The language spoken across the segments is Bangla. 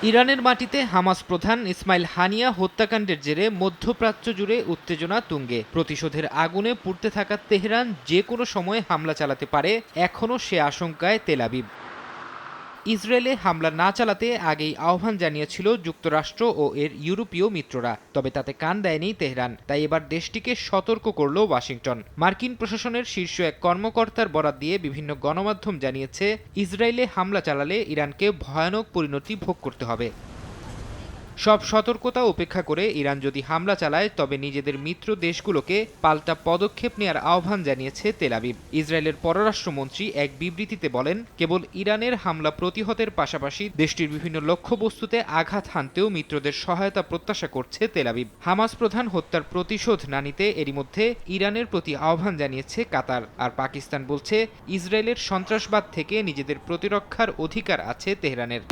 ইরানের মাটিতে হামাস প্রধান ইসমাইল হানিয়া হত্যাকাণ্ডের জেরে মধ্যপ্রাচ্য জুড়ে উত্তেজনা তুঙ্গে। প্রতিশোধের আগুনে পুড়তে থাকা তেহরান যে কোনো সময় হামলা চালাতে পারে, এখনও সে আশঙ্কায় তেল আবিব। ইসরায়েলে হামলা না চালাতে আগেই আহ্বান জানিয়েছিল যুক্তরাষ্ট্র ও এর ইউরোপীয় মিত্ররা, তবে তাতে কান দেয়নি তেহরান। তাই এবার দেশটিকে সতর্ক করল ওয়াশিংটন। মার্কিন প্রশাসনের শীর্ষ এক কর্মকর্তার বরাত দিয়ে বিভিন্ন গণমাধ্যম জানিয়েছে, ইসরায়েলে হামলা চালালে ইরানকে ভয়ানক পরিণতি ভোগ করতে হবে। সব সতর্কতা উপেক্ষা করে ইরান যদি হামলা চালায়, তবে নিজেদের মিত্র দেশগুলোকে পাল্টা পদক্ষেপ নেওয়ার আহ্বান জানিয়েছে তেল আবিব। ইসরায়েলের পররাষ্ট্রমন্ত্রী এক বিবৃতিতে বলেন, কেবল ইরানের হামলা প্রতিহতের পাশাপাশি দেশটির বিভিন্ন লক্ষ্যবস্তুতে আঘাত হানতেও মিত্রদের সহায়তা প্রত্যাশা করছে তেল আবিব। হামাস প্রধান হত্যার প্রতিশোধ না নিতে এরই মধ্যে ইরানের প্রতি আহ্বান জানিয়েছে কাতার। আর পাকিস্তান বলছে, ইসরায়েলের সন্ত্রাসবাদ থেকে নিজেদের প্রতিরক্ষার অধিকার আছে তেহরানের।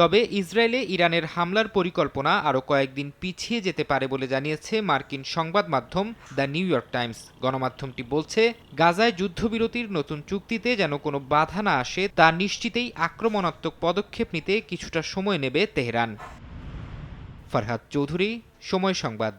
তবে ইসরায়েলে ইরানের হামলার পরিকল্পনা আরও কয়েকদিন পিছিয়ে যেতে পারে বলে জানিয়েছে মার্কিন সংবাদ মাধ্যম দ্য নিউ ইয়র্ক টাইমস। গণমাধ্যমটি বলছে, গাজায় যুদ্ধবিরতির নতুন চুক্তিতে যেন কোনো বাধা না আসে তা নিশ্চিতেই আক্রমণাত্মক পদক্ষেপ নিতে কিছুটা সময় নেবে তেহরান। ফরহাদ চৌধুরী, সময় সংবাদ।